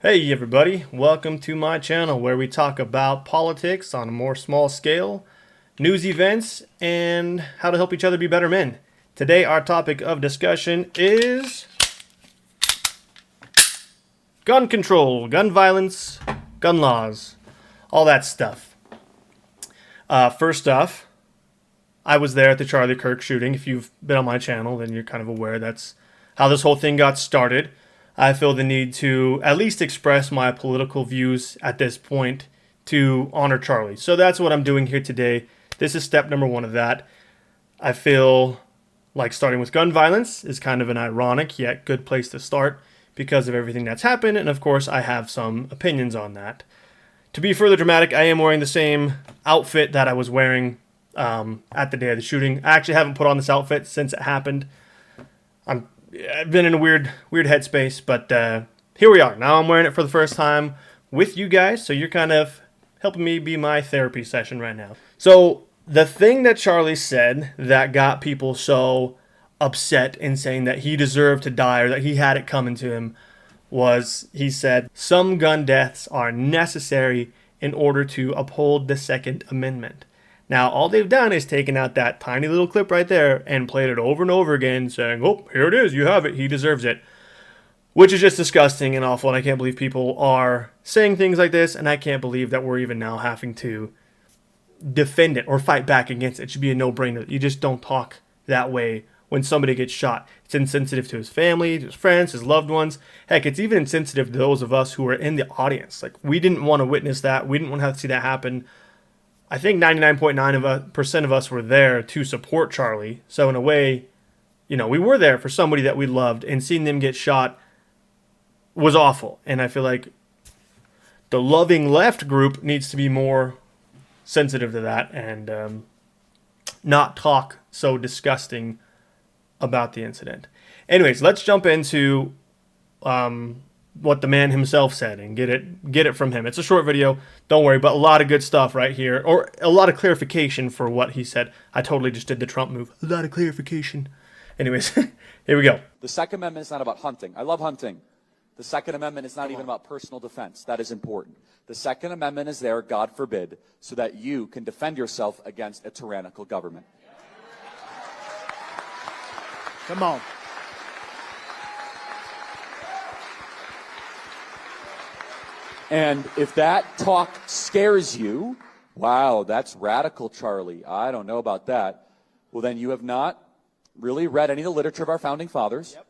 Hey everybody, welcome to my channel where we talk about politics on a more small scale, news events, and how to help each other be better men. Today our topic of discussion is gun control, gun violence, gun laws, all that stuff. First off, I was there at the Charlie Kirk shooting. If you've been on my channel, then you're kind of aware that's how this whole thing got started. I feel the need to at least express my political views at this point to honor Charlie. So that's what I'm doing here today. This is step number one of that. I feel like starting with gun violence is kind of an ironic yet good place to start because of everything that's happened, and of course I have some opinions on that. To be further dramatic, I am wearing the same outfit that I was wearing at the day of the shooting. I actually haven't put on this outfit since it happened. I've been in a weird headspace, but here we are. Now I'm wearing it for the first time with you guys, so you're kind of helping me be my therapy session right now. So the thing that Charlie said that got people so upset in saying that he deserved to die or that he had it coming to him was he said some gun deaths are necessary in order to uphold the Second Amendment. Now, all they've done is taken out that tiny little clip right there and played it over and over again, saying, oh, here it is, you have it, he deserves it. Which is just disgusting and awful, and I can't believe people are saying things like this, and I can't believe that we're even now having to defend it or fight back against it. It should be a no-brainer. You just don't talk that way when somebody gets shot. It's insensitive to his family, to his friends, his loved ones. Heck, it's even insensitive to those of us who are in the audience. Like, we didn't want to witness that. We didn't want to have to see that happen. I think 99.9% of us were there to support Charlie. So in a way, we were there for somebody that we loved, and seeing them get shot was awful. And I feel like the loving left group needs to be more sensitive to that and not talk so disgusting about the incident. Anyways, let's jump into what the man himself said and get it from him. It's a short video, don't worry, but a lot of good stuff right here, or a lot of clarification for what he said. I totally just did the Trump move. A lot of clarification. Anyways, here we go. The Second Amendment is not about hunting. I love hunting. The Second Amendment is not even about personal defense. That is important. The Second Amendment is there, God forbid, so that you can defend yourself against a tyrannical government. Come on. And if that talk scares you, wow, that's radical, Charlie. I don't know about that. Well, then you have not really read any of the literature of our founding fathers. Yep.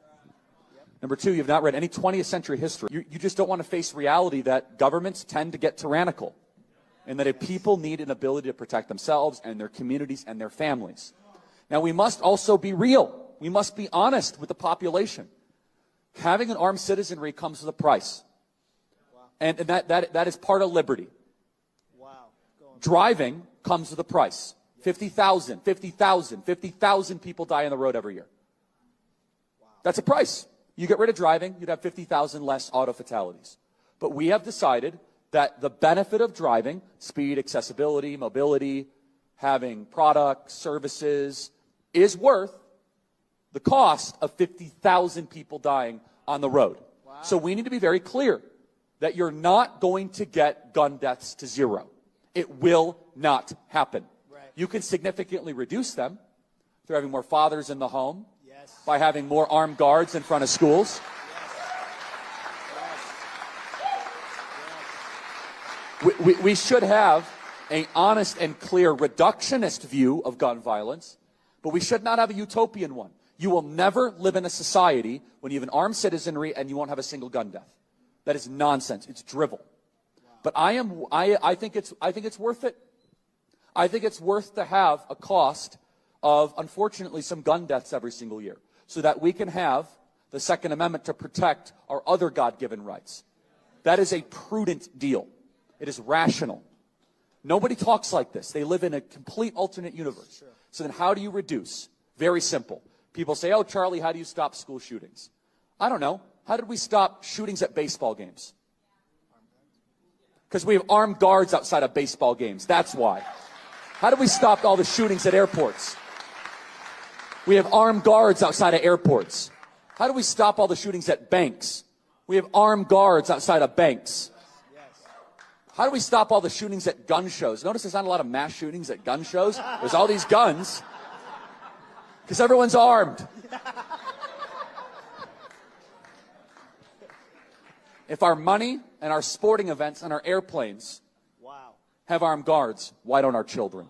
Number two, you've not read any 20th century history. You just don't want to face reality that governments tend to get tyrannical and that if people need an ability to protect themselves and their communities and their families. Now, we must also be real. We must be honest with the population. Having an armed citizenry comes with a price. And that is part of liberty. Wow. Driving comes with a price. 50,000 people die on the road every year. Wow. That's a price. You get rid of driving, you'd have 50,000 less auto fatalities. But we have decided that the benefit of driving, speed, accessibility, mobility, having products, services, is worth the cost of 50,000 people dying on the road. Wow. So we need to be very clear that you're not going to get gun deaths to zero. It will not happen. Right. You can significantly reduce them through having more fathers in the home, yes, by having more armed guards in front of schools. Yes. We should have an honest and clear reductionist view of gun violence, but we should not have a utopian one. You will never live in a society when you have an armed citizenry and you won't have a single gun death. That is nonsense. It's drivel. Wow. But I think it's worth it. I think it's worth to have a cost of, unfortunately, some gun deaths every single year so that we can have the Second Amendment to protect our other God-given rights. That is a prudent deal. It is rational. Nobody talks like this. They live in a complete alternate universe. Sure. So then how do you reduce? Very simple. People say, oh, Charlie, how do you stop school shootings? I don't know. How did we stop shootings at baseball games? Because we have armed guards outside of baseball games. That's why. How did we stop all the shootings at airports? We have armed guards outside of airports. How do we stop all the shootings at banks? We have armed guards outside of banks. How do we stop all the shootings at gun shows? Notice there's not a lot of mass shootings at gun shows. There's all these guns because everyone's armed. If our money and our sporting events and our airplanes have armed guards, why don't our children?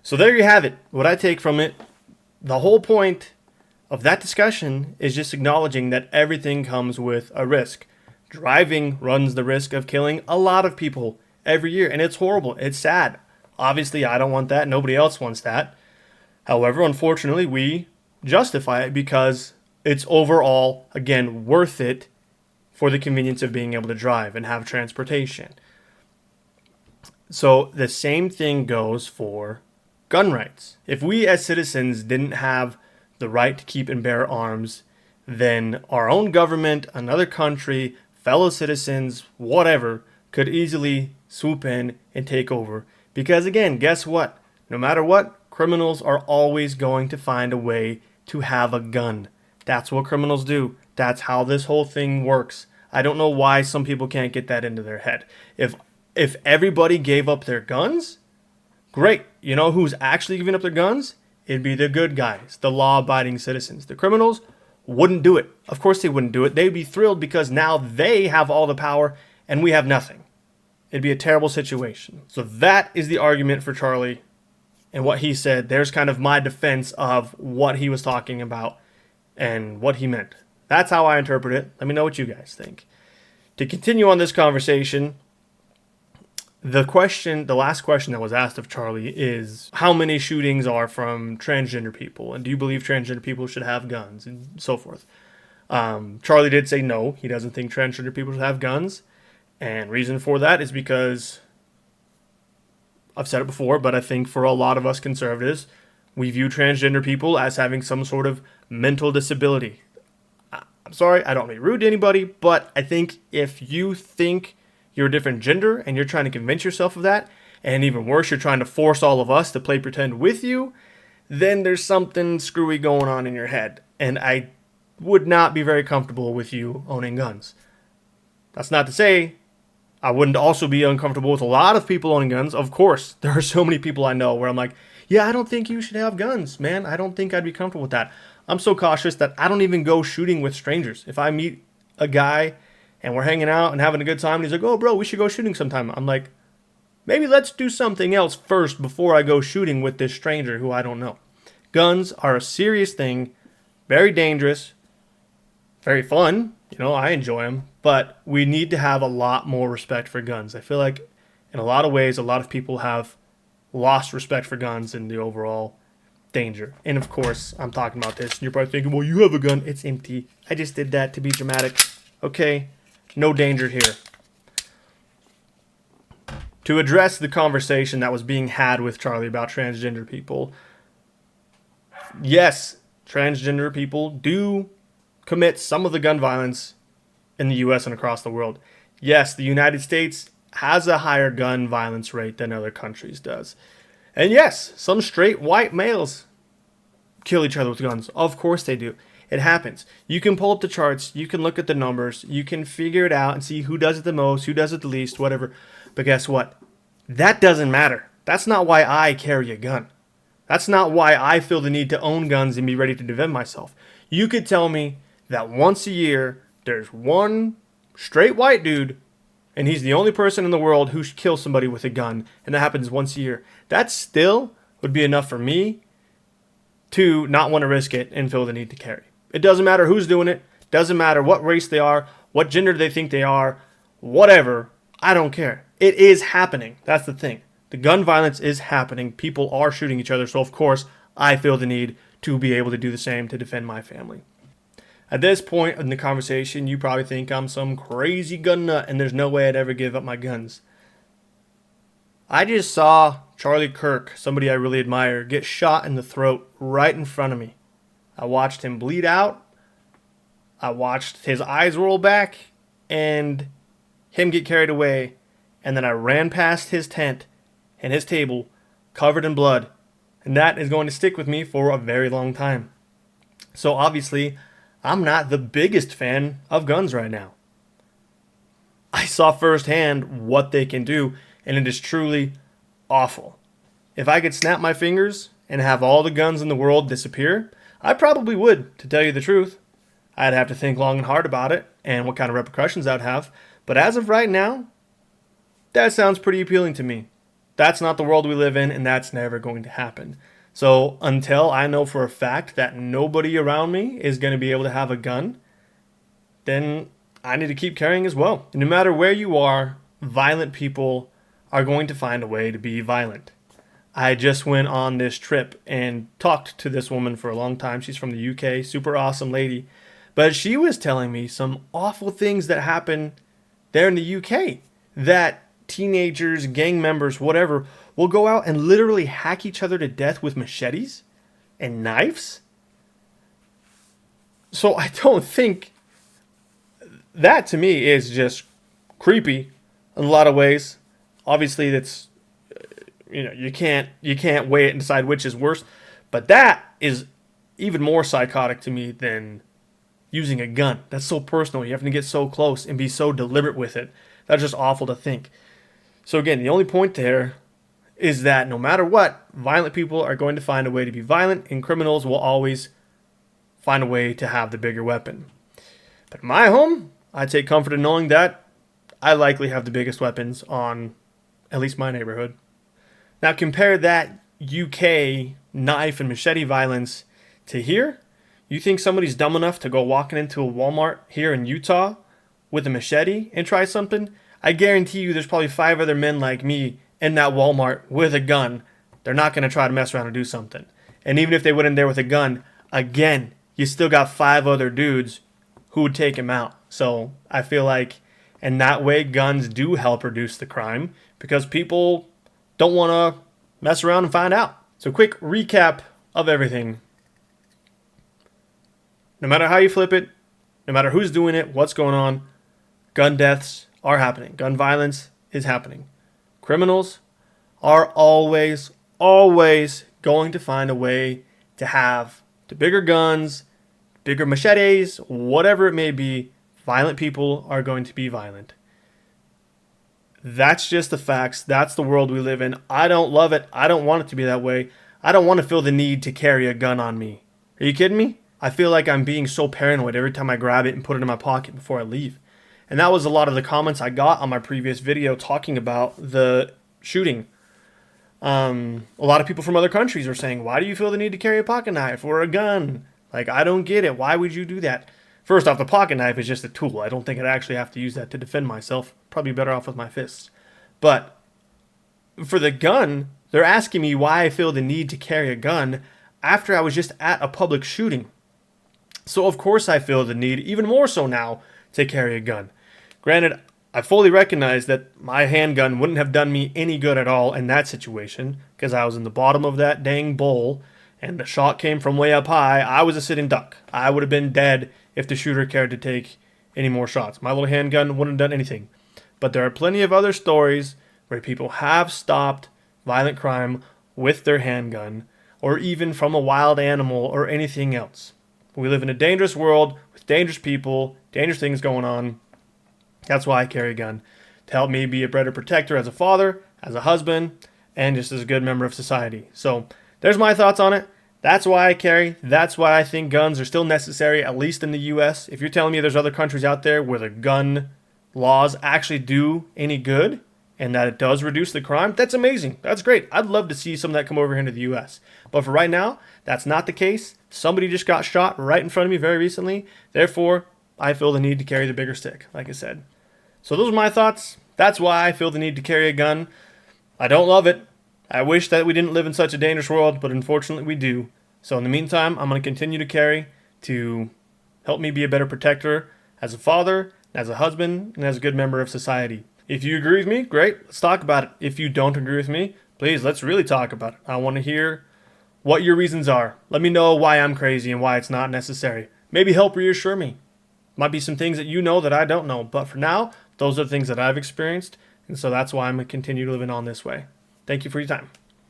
So there you have it. What I take from it, the whole point of that discussion is just acknowledging that everything comes with a risk. Driving runs the risk of killing a lot of people every year, and it's horrible. It's sad. Obviously, I don't want that. Nobody else wants that. However, unfortunately, we justify it because it's overall, again, worth it for the convenience of being able to drive and have transportation. So the same thing goes for gun rights. If we as citizens didn't have the right to keep and bear arms, then our own government, another country, fellow citizens, whatever, could easily swoop in and take over. Because again, guess what? No matter what, criminals are always going to find a way to have a gun. That's what criminals do. That's how this whole thing works. I don't know why some people can't get that into their head. If everybody gave up their guns, great. You know who's actually giving up their guns? It'd be the good guys, the law-abiding citizens. The criminals wouldn't do it. Of course they wouldn't do it. They'd be thrilled because now they have all the power and we have nothing. It'd be a terrible situation. So that is the argument for Charlie and what he said. There's kind of my defense of what he was talking about and what he meant. That's how I interpret it. Let me know what you guys think. To continue on this conversation, the last question that was asked of Charlie is how many shootings are from transgender people, and do you believe transgender people should have guns, and so forth. Charlie did say no, he doesn't think transgender people should have guns, and reason for that is because, I've said it before, but I think for a lot of us conservatives, we view transgender people as having some sort of mental disability. I'm sorry, I don't mean rude to anybody, but I think if you think you're a different gender and you're trying to convince yourself of that, and even worse, you're trying to force all of us to play pretend with you, then there's something screwy going on in your head. And I would not be very comfortable with you owning guns. That's not to say I wouldn't also be uncomfortable with a lot of people owning guns. Of course, there are so many people I know where I'm like, yeah, I don't think you should have guns, man. I don't think I'd be comfortable with that. I'm so cautious that I don't even go shooting with strangers. If I meet a guy and we're hanging out and having a good time, and he's like, oh, bro, we should go shooting sometime. I'm like, maybe let's do something else first before I go shooting with this stranger who I don't know. Guns are a serious thing, very dangerous, very fun. You know, I enjoy them, but we need to have a lot more respect for guns. I feel like in a lot of ways, a lot of people have lost respect for guns and the overall danger. And of course, I'm talking about this, and you're probably thinking, well, you have a gun. It's empty. I just did that to be dramatic. Okay, no danger here. To address the conversation that was being had with Charlie about transgender people, yes, transgender people do commit some of the gun violence in the U.S. and across the world. Yes, the United States has a higher gun violence rate than other countries does. And yes, some straight white males kill each other with guns. Of course they do. It happens. You can pull up the charts. You can look at the numbers. You can figure it out and see who does it the most, who does it the least, whatever. But guess what? That doesn't matter. That's not why I carry a gun. That's not why I feel the need to own guns and be ready to defend myself. You could tell me that once a year, there's one straight white dude, and he's the only person in the world who kills somebody with a gun, and that happens once a year. That still would be enough for me to not want to risk it and feel the need to carry. It doesn't matter who's doing it. Doesn't matter what race they are, what gender they think they are, whatever. I don't care. It is happening. That's the thing. The gun violence is happening. People are shooting each other. So, of course, I feel the need to be able to do the same to defend my family. At this point in the conversation, you probably think I'm some crazy gun nut and there's no way I'd ever give up my guns. I just saw Charlie Kirk, somebody I really admire, get shot in the throat right in front of me. I watched him bleed out. I watched his eyes roll back and him get carried away. And then I ran past his tent and his table covered in blood. And that is going to stick with me for a very long time. So obviously, I'm not the biggest fan of guns right now. I saw firsthand what they can do, and it is truly awful. If I could snap my fingers and have all the guns in the world disappear, I probably would, to tell you the truth. I'd have to think long and hard about it and what kind of repercussions that would have. But as of right now, that sounds pretty appealing to me. That's not the world we live in, and that's never going to happen. So until I know for a fact that nobody around me is going to be able to have a gun, then I need to keep carrying as well. And no matter where you are, violent people are going to find a way to be violent. I just went on this trip and talked to this woman for a long time. She's from the U.K., super awesome lady. But she was telling me some awful things that happen there in the U.K. that teenagers, gang members, whatever, will go out and literally hack each other to death with machetes and knives. So I don't think that, to me, is just creepy in a lot of ways. Obviously, that's, you can't weigh it and decide which is worse, but that is even more psychotic to me than using a gun. That's so personal. You have to get so close and be so deliberate with it. That's just awful to think. So again, the only point there is that no matter what, violent people are going to find a way to be violent, and criminals will always find a way to have the bigger weapon. But in my home, I take comfort in knowing that I likely have the biggest weapons on at least my neighborhood. Now compare that UK knife and machete violence to here. You think somebody's dumb enough to go walking into a Walmart here in Utah with a machete and try something? I guarantee you there's probably 5 other men like me in that Walmart with a gun. They're not going to try to mess around and do something. And even if they went in there with a gun, again, you still got 5 other dudes who would take him out. So I feel like in that way, guns do help reduce the crime because people don't want to mess around and find out. So quick recap of everything. No matter how you flip it, no matter who's doing it, what's going on, gun deaths are happening. Gun violence is happening. Criminals are always going to find a way to have the bigger guns, bigger machetes, whatever it may be. Violent people are going to be violent. That's just the facts. That's the world we live in. I don't love it. I don't want it to be that way. I don't want to feel the need to carry a gun on me. Are you kidding me? I feel like I'm being so paranoid every time I grab it and put it in my pocket before I leave. And that was a lot of the comments I got on my previous video talking about the shooting. A lot of people from other countries are saying, why do you feel the need to carry a pocket knife or a gun? Like, I don't get it. Why would you do that? First off, the pocket knife is just a tool. I don't think I'd actually have to use that to defend myself. Probably better off with my fists. But for the gun, they're asking me why I feel the need to carry a gun after I was just at a public shooting. So of course I feel the need, even more so now, to carry a gun. Granted, I fully recognize that my handgun wouldn't have done me any good at all in that situation because I was in the bottom of that dang bowl and the shot came from way up high. I was a sitting duck. I would have been dead if the shooter cared to take any more shots. My little handgun wouldn't have done anything. But there are plenty of other stories where people have stopped violent crime with their handgun or even from a wild animal or anything else. We live in a dangerous world with dangerous people, dangerous things going on. That's why I carry a gun, to help me be a better protector as a father, as a husband, and just as a good member of society. So there's my thoughts on it. That's why I carry. That's why I think guns are still necessary, at least in the U.S. If you're telling me there's other countries out there where the gun laws actually do any good and that it does reduce the crime, that's amazing. That's great. I'd love to see some of that come over here into the U.S. But for right now, that's not the case. Somebody just got shot right in front of me very recently. Therefore, I feel the need to carry the bigger stick, like I said. So those are my thoughts. That's why I feel the need to carry a gun. I don't love it. I wish that we didn't live in such a dangerous world, but unfortunately we do. So in the meantime, I'm going to continue to carry to help me be a better protector as a father, as a husband, and as a good member of society. If you agree with me, great. Let's talk about it. If you don't agree with me, please, let's really talk about it. I want to hear what your reasons are. Let me know why I'm crazy and why it's not necessary. Maybe help reassure me. Might be some things that you know that I don't know. But for now, those are the things that I've experienced. And so that's why I'm going to continue living on this way. Thank you for your time.